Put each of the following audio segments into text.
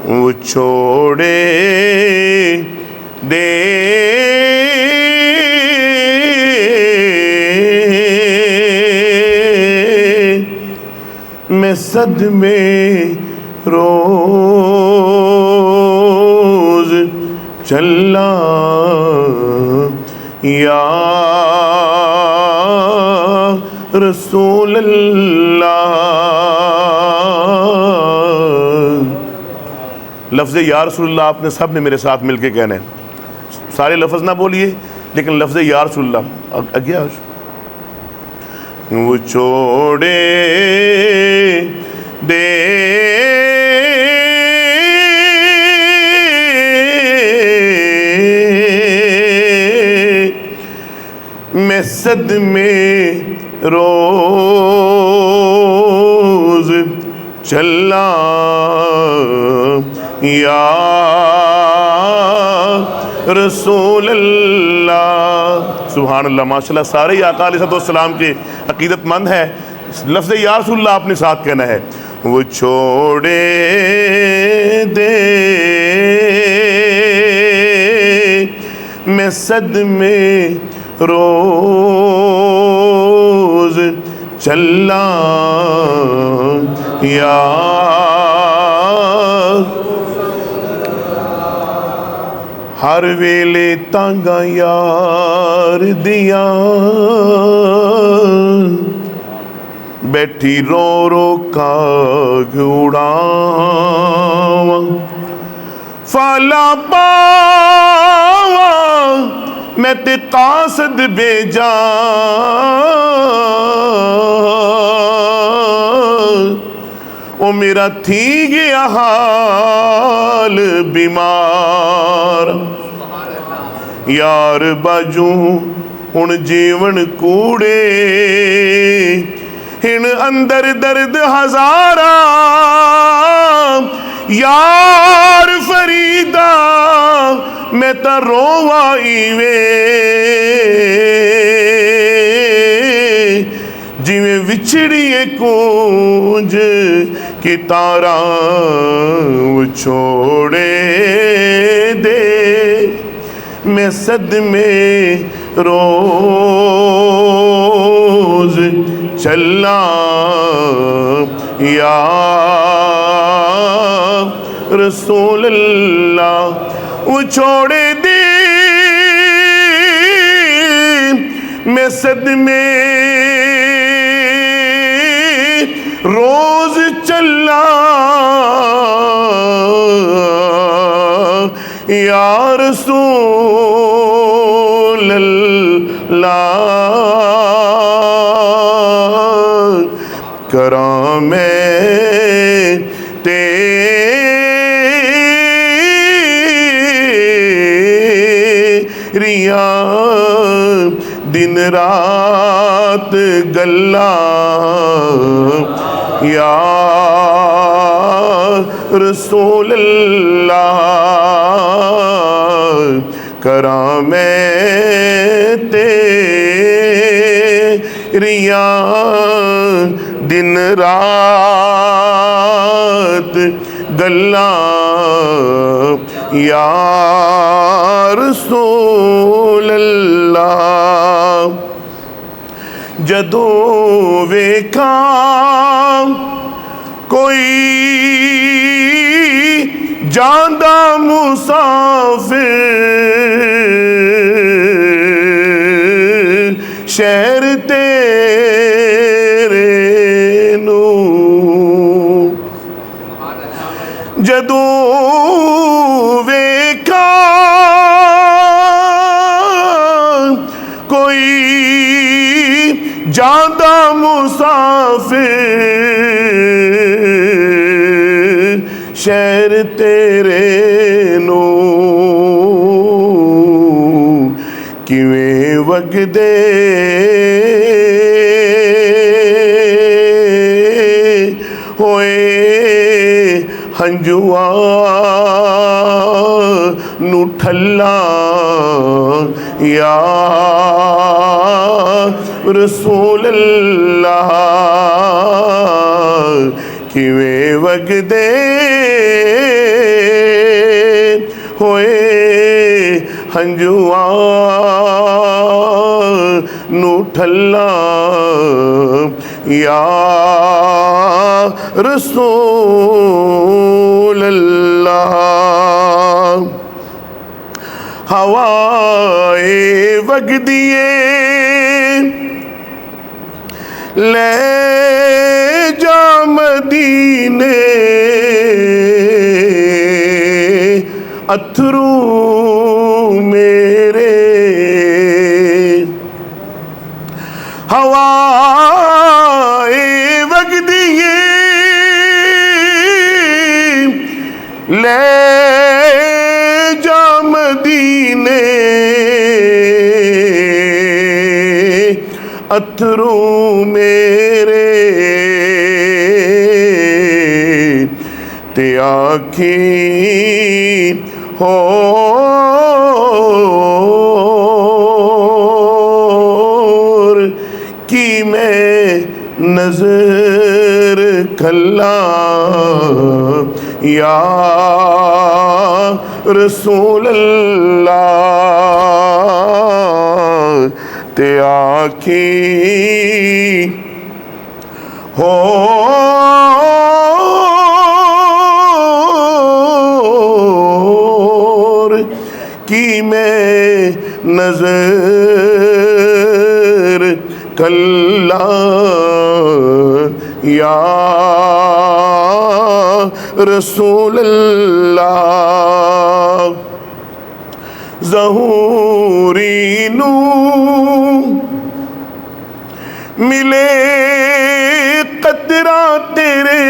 وہ چھوڑے دے میں صدمے روز چلا یا رسول اللہ. لفظ یا رسول اللہ آپ نے سب نے میرے ساتھ مل کے کہنا ہے. سارے لفظ نہ بولیے لیکن لفظ یا رسول اللہ اگیا. وہ چھوڑے دے میں صدمے روز چلا یا رسول اللہ. سبحان اللہ، ماشاءاللہ سارے ہی آقا علیہ السلام کے عقیدت مند ہے. لفظ یا رسول اللہ آپ نے ساتھ کہنا ہے. وہ چھوڑے دے میں صدمے روز چلا یا ہر ویلے تانگا یار دیا بیٹھی رو رو کاغ اڑاواں فالا پاواں میں تے قاصد بھیجا او میرا تھی گیا حال بیمار یار باجوں ہن جیون کوڑے ہن اندر درد ہزارا یار فریدا میں تا رواں ایویں جویں وچھڑیے کونج کی تاراں چھوڑے دے میں صدمے روز چلا یا رسول اللہ. وہ چھوڑے دے میں صدمے روز چلا یا رسول اللہ. کراں میں تیریاں دن رات گلا یا رسول اللہ. کراں میں تیریاں دن رات گلا یا رسول اللہ. جدوں ویکھاں کوئی جاندا مسافر شہر تیرے نو جدوں ویکھاں کوئی جاندا مسافر شہر تیرے نو کیویں وگدے ہوئے ہنجواں نو ٹھلا یا رسول اللہ کیویں وگدے ہوئے ہنجواں نو ٹھلا یا رسول اللہ ہوائے وگدیے لے جا مدینے اتھرو میرے ہوائے وگدیے لے جا مدینے اتھرو میرے تے آنکھیں ہور کی میں نظر کھلا یا رسول اللہ تے آنکھیں ہور کی میں نظر کھلا یا رسول اللہ ظہوری نو ملے قطرہ تیرے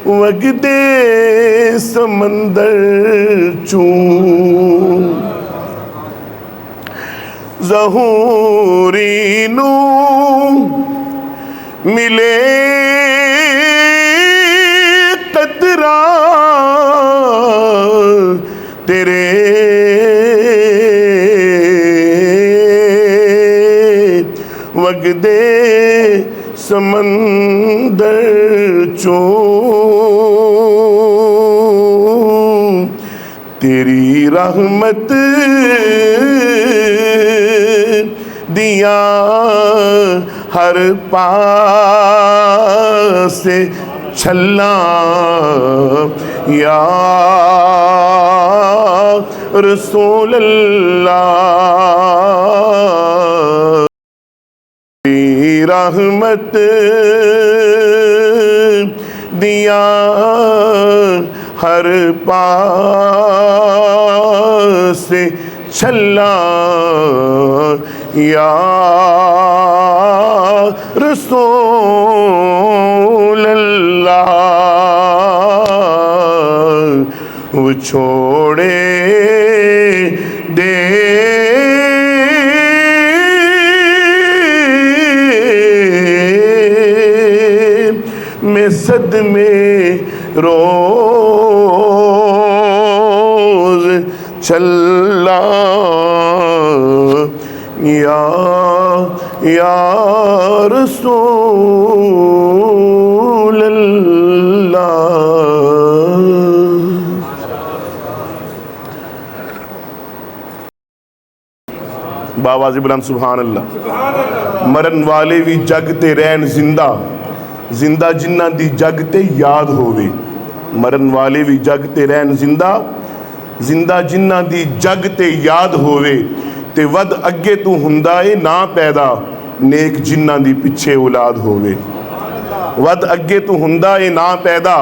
وگدے سمندر چوں ظہوری نو ملے قطرہ تیرے وگدے سمندر چوں تیری رحمت دیا ہر پاس چھلا یا رسول اللہ تیری رحمت دیا ہر پاس چھلا یا رسول اللہ وہ چھوڑے دے میں صدمے روز چلا یا رسول اللہ باواز بلند سبحان اللہ مرن والے بھی جگ تے رہن زندہ زندہ جنہ دی جگ تے یاد ہووے مرن والے بھی جگ تے رہن زندہ زندہ جنہ دی جگ تے یاد ہووے تے ود اگے تو ہندائے نا پیدا نیک جنہ دی پچھے اولاد ہووے ود اگے تو ہندائے نا پیدا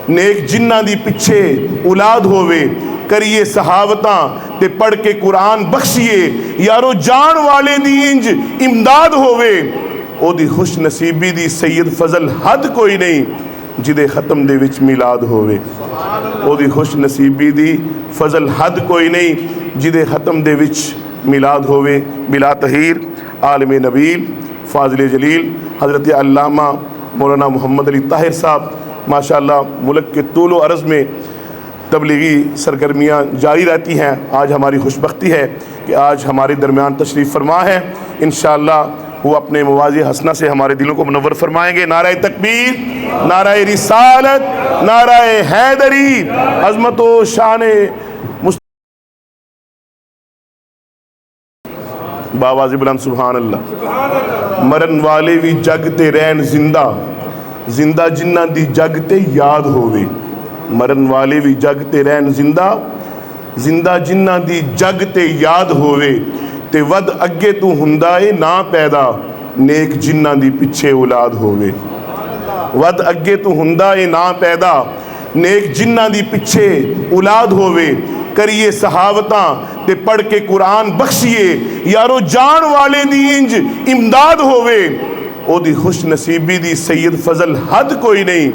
نیک جنہ دی پچھے اولاد ہووے کریے صحاوتاں تے پڑھ کے قرآن بخشیے یارو جان والے دی انج امداد ہووے او دی خوش نصیبی دی سید فضل حد کوئی نہیں جدے ختم دے وچ میلاد ہووے او دی خوش نصیبی دی فضل حد کوئی نہیں جدے ختم دے وچ میلاد ہووے بلا تحیر عالم نبیل فاضل جلیل حضرت علامہ مولانا محمد علی طاہر صاحب ماشاءاللہ ملک کے طول و عرض میں تبلیغی سرگرمیاں جاری رہتی ہیں۔ آج ہماری خوش بختی ہے کہ آج ہمارے درمیان تشریف فرما ہے، انشاءاللہ وہ اپنے مواضع حسنہ سے ہمارے دلوں کو منور فرمائیں گے۔ نعرہ تکبیر، نعرہ رسالت، نعرہ حیدری، عظمت و شان باواز بلند سبحان اللہ۔ مرن والے بھی جگتے رہن زندہ، زندہ جنہ دی جگتے یاد ہووے۔ مرن والے بھی جگتے رہن زندہ، زندہ جنہ دی جگتے یاد ہووے۔ تے ود اگے تو ہندائے نا پیدا، نیک جنہ دی پچھے اولاد ہووے۔ ود اگے تو ہندائے نا پیدا، نیک جنہ دی پچھے اولاد ہووے۔ کریے صحاوتاں تے پڑھ کے قرآن بخشیے، یارو جان والے دی انج امداد ہووے۔ او دی خوش نصیبی دی سید فضل حد کوئی نہیں،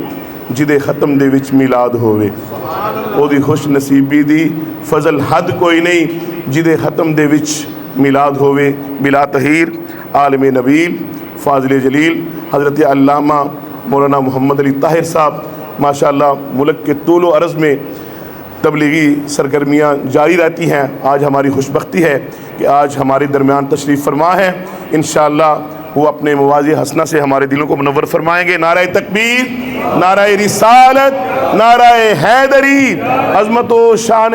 جدے ختم دے وچ میلاد ہووے۔ او دی خوش نصیبی دی فضل حد کوئی نہیں، جدے ختم دے وچ میلاد ہووے۔ بلا تحیر عالم نبیل فاضل جلیل حضرت علامہ مولانا محمد علی طاہر صاحب ماشاءاللہ ملک کے طول و عرض میں تبلیغی سرگرمیاں جاری رہتی ہیں۔ آج ہماری خوش بختی ہے کہ آج ہمارے درمیان تشریف فرما ہے، انشاءاللہ وہ اپنے مواضع حسنہ سے ہمارے دلوں کو منور فرمائیں گے۔ نعرہ تکبیر، نعرہ رسالت، نعرہ حیدری، عظمت و شان